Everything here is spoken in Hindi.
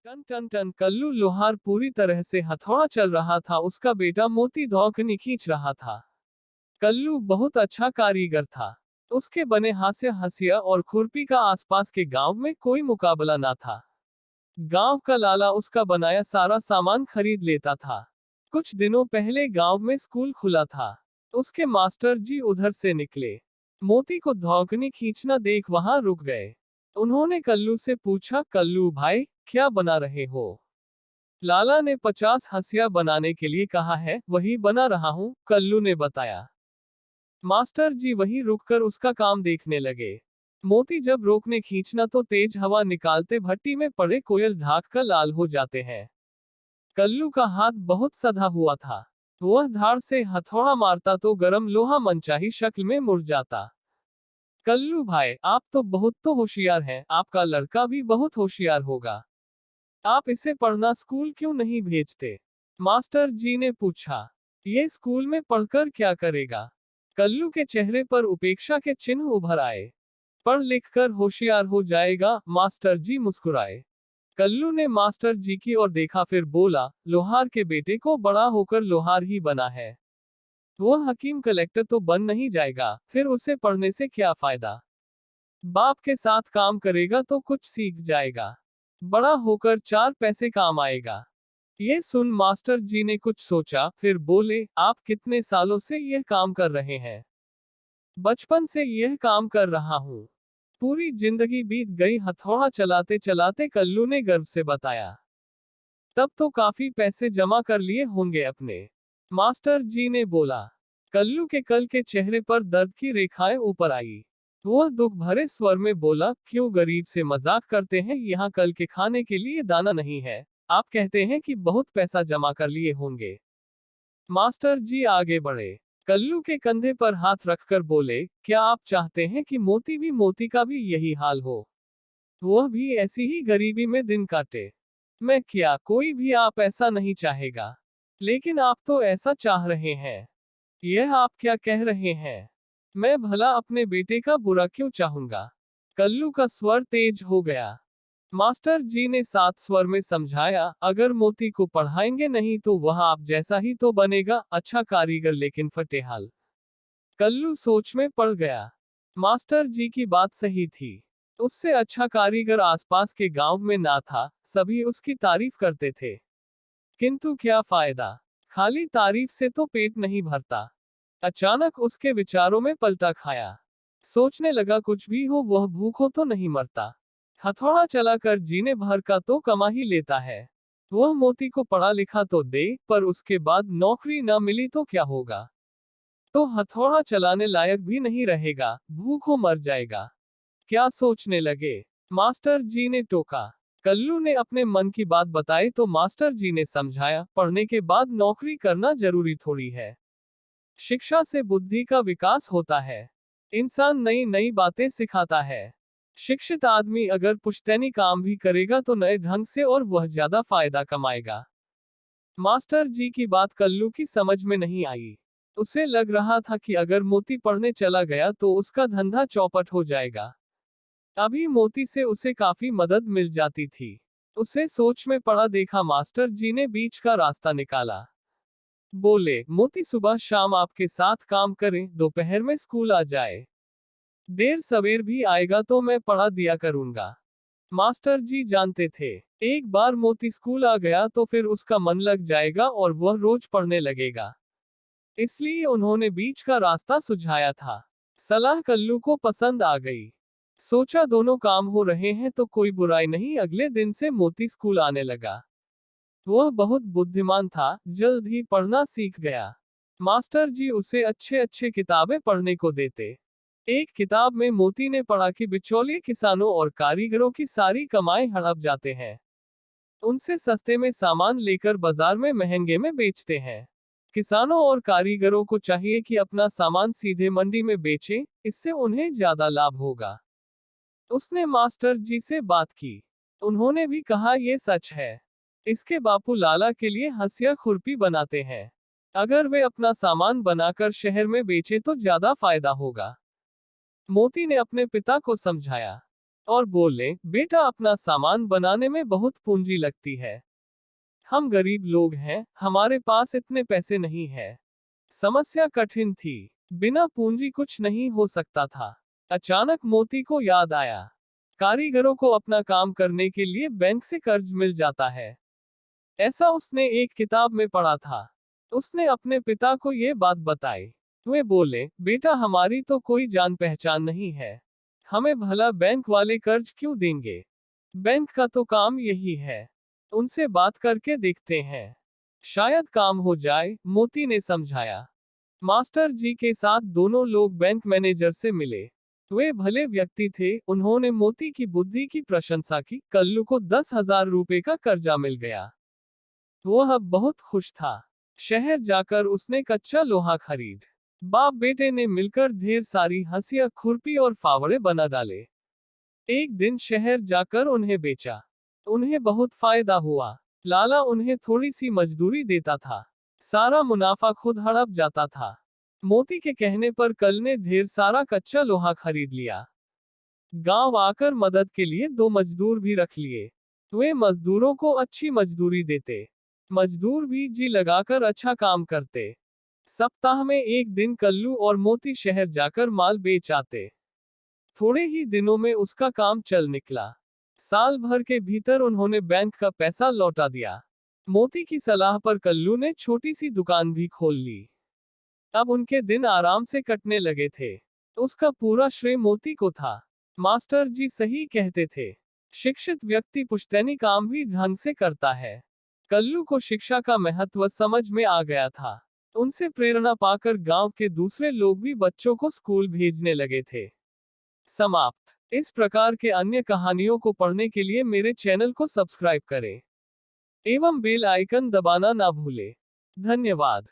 टन टन टन कल्लू लोहार पूरी तरह से हथौड़ा चल रहा था। उसका बेटा मोती धौकनी खींच रहा था। कल्लू बहुत अच्छा कारीगर था। उसके बने हास्य हंसिया और खुरपी का आसपास के गांव में कोई मुकाबला ना था। गांव का लाला उसका बनाया सारा सामान खरीद लेता था। कुछ दिनों पहले गांव में स्कूल खुला था। उसके मास्टर जी उधर से निकले। मोती को धौकनी खींचना देख वहां रुक गए। उन्होंने कल्लू से पूछा, कल्लू भाई, क्या बना रहे हो? लाला ने 50 हंसिया बनाने के लिए कहा है, वही बना रहा हूं, कल्लू ने बताया। मास्टर जी वहीं रुककर उसका काम देखने लगे। मोती जब रोकने खींचना तो तेज हवा निकालते भट्टी में पड़े कोयल ढाक कर लाल हो जाते हैं। कल्लू का हाथ बहुत सधा हुआ था। वह धार से हथौड़ा मारता तो गरम लोहा मनचाही शक्ल में मुड़ जाता। कल्लू भाई, आप तो बहुत तो होशियार हैं, आपका लड़का भी बहुत होशियार होगा। आप इसे पढ़ना स्कूल क्यों नहीं भेजते? मास्टर जी ने पूछा। ये स्कूल में पढ़कर क्या करेगा? कल्लू के चेहरे पर उपेक्षा के चिन्ह उभर आए। पढ़ लिख कर होशियार हो जाएगा, मास्टर जी मुस्कुराए। कल्लू ने मास्टर जी की ओर देखा, फिर बोला, लोहार के बेटे को बड़ा होकर लोहार ही बना है। वह हकीम कलेक्टर तो बन नहीं जाएगा, फिर उसे पढ़ने से क्या फायदा? बाप के साथ काम करेगा तो कुछ सीख जाएगा। बड़ा होकर 4 पैसे काम आएगा। ये सुन मास्टर जी ने कुछ सोचा, फिर बोले, आप कितने सालों से यह काम कर रहे हैं? बचपन से यह काम कर रहा हूँ। पूरी जिंदगी बीत गई, हथौड़ा चलाते चलाते कल्लू ने गर्व से बताया। तब तो काफी पैसे जमा कर लिए होंगे अपने? मास्टर जी ने बोला। कल्लू के कल के चेहरे पर दर्द की रेखाएं ऊपर आई। वह दुख भरे स्वर में बोला, क्यों गरीब से मजाक करते हैं, यहाँ कल के खाने के लिए दाना नहीं है। आप कहते हैं कि बहुत पैसा जमा कर लिए होंगे। मास्टर जी आगे बढ़े। कल्लू के कंधे पर हाथ रखकर बोले, क्या आप चाहते हैं कि मोती का भी यही हाल हो? वह भी ऐसी ही गरीबी में दिन काटे? मैं क्या, कोई भी आप ऐसा नहीं चाहेगा। लेकिन आप तो ऐसा चाह रहे हैं। यह आप क्या कह रहे हैं? मैं भला अपने बेटे का बुरा क्यों चाहूंगा? कल्लू का स्वर तेज हो गया। मास्टर जी ने सात स्वर में समझाया, अगर मोती को पढ़ाएंगे नहीं तो वह आप जैसा ही तो बनेगा, अच्छा कारीगर लेकिन फटेहाल। कल्लू सोच में पड़ गया। मास्टर जी की बात सही थी। उससे अच्छा कारीगर आसपास के गांव में ना था, सभी उसकी तारीफ करते थे। किंतु क्या फायदा? खाली तारीफ से तो पेट नहीं भरता। अचानक उसके विचारों में पलटा खाया। सोचने लगा, कुछ भी हो वह भूखों तो नहीं मरता। हथौड़ा चलाकर जीने भर का तो कमा ही लेता है। वह मोती को पढ़ा लिखा तो दे, पर उसके बाद नौकरी न मिली तो क्या होगा? तो हथौड़ा चलाने लायक भी नहीं रहेगा, भूखों मर जाएगा। क्या सोचने लगे? मास्टर जी ने टोका। कल्लू ने अपने मन की बात बताई तो मास्टर जी ने समझाया, पढ़ने के बाद नौकरी करना जरूरी थोड़ी है। शिक्षा से बुद्धि का विकास होता है। इंसान नई नई बातें सिखाता है। शिक्षित आदमी अगर पुश्तैनी काम भी करेगा तो नए ढंग से और वह ज्यादा फायदा कमाएगा। मास्टर जी की बात कल्लू की समझ में नहीं आई। उसे लग रहा था कि अगर मोती पढ़ने चला गया तो उसका धंधा चौपट हो जाएगा। अभी मोती से उसे काफी मदद मिल जाती थी। उसे सोच में पड़ा देखा, मास्टर जी ने बीच का रास्ता निकाला। बोले, मोती सुबह शाम आपके साथ काम करें, दोपहर में स्कूल आ जाए। देर सवेर भी आएगा तो मैं पढ़ा दिया करूंगा। मास्टर जी जानते थे, एक बार मोती स्कूल आ गया तो फिर उसका मन लग जाएगा और वह रोज पढ़ने लगेगा। इसलिए उन्होंने बीच का रास्ता सुझाया था। सलाह कल्लू को पसंद आ गई। सोचा दोनों काम हो रहे हैं तो कोई बुराई नहीं। अगले दिन से मोती स्कूल आने लगा। वह बहुत बुद्धिमान था, जल्द ही पढ़ना सीख गया। मास्टर जी उसे अच्छे अच्छे किताबें पढ़ने को देते। एक किताब में मोती ने पढ़ा कि बिचौलिए किसानों और कारीगरों की सारी कमाई हड़प जाते हैं। उनसे सस्ते में सामान लेकर बाजार में महंगे में बेचते हैं। किसानों और कारीगरों को चाहिए कि अपना सामान सीधे मंडी में बेचें, इससे उन्हें ज्यादा लाभ होगा। उसने मास्टर जी से बात की। उन्होंने भी कहा, यह सच है। इसके बापू लाला के लिए हंसिया खुरपी बनाते हैं। अगर वे अपना सामान बनाकर शहर में बेचे तो ज्यादा फायदा होगा। मोती ने अपने पिता को समझाया। और बोले, बेटा अपना सामान बनाने में बहुत पूंजी लगती है। हम गरीब लोग हैं, हमारे पास इतने पैसे नहीं है। समस्या कठिन थी। बिना पूंजी कुछ नहीं हो सकता था। अचानक मोती को याद आया, कारीगरों को अपना काम करने के लिए बैंक से कर्ज मिल जाता है। ऐसा उसने एक किताब में पढ़ा था। उसने अपने पिता को ये बात बताई। वे बोले, बेटा हमारी तो कोई जान पहचान नहीं है, हमें भला बैंक वाले कर्ज क्यों देंगे। बैंक का तो काम यही है, उनसे बात करके देखते हैं, शायद काम हो जाए, मोती ने समझाया। मास्टर जी के साथ दोनों लोग बैंक मैनेजर से मिले। वे भले व्यक्ति थे, उन्होंने मोती की बुद्धि की प्रशंसा की। कल्लू को 10,000 रुपए का कर्जा मिल गया। वह अब बहुत खुश था। शहर जाकर उसने कच्चा लोहा खरीद। बाप बेटे ने मिलकर ढेर सारी हंसिया, खुरपी और फावड़े बना डाले। एक दिन शहर जाकर उन्हें बेचा। उन्हें बहुत फायदा हुआ। लाला उन्हें थोड़ी सी मजदूरी देता था, सारा मुनाफा खुद हड़प जाता था। मोती के कहने पर कल ने ढेर सारा कच्चा लोहा खरीद लिया। गांव आकर मदद के लिए 2 मजदूर भी रख लिए। वे मजदूरों को अच्छी मजदूरी देते। मजदूर भी जी लगाकर अच्छा काम करते। सप्ताह में एक दिन कल्लू और मोती शहर जाकर माल बेच आते। थोड़े ही दिनों में उसका काम चल निकला। साल भर के भीतर उन्होंने बैंक का पैसा लौटा दिया। मोती की सलाह पर कल्लू ने छोटी सी दुकान भी खोल ली। अब उनके दिन आराम से कटने लगे थे। उसका पूरा श्रेय मोती को था। मास्टर जी सही कहते थे, शिक्षित व्यक्ति पुश्तैनी काम भी ढंग से करता है। कल्लू को शिक्षा का महत्व समझ में आ गया था। उनसे प्रेरणा पाकर गांव के दूसरे लोग भी बच्चों को स्कूल भेजने लगे थे। समाप्त। इस प्रकार के अन्य कहानियों को पढ़ने के लिए मेरे चैनल को सब्सक्राइब करें एवं बेल आइकन दबाना ना भूलें। धन्यवाद।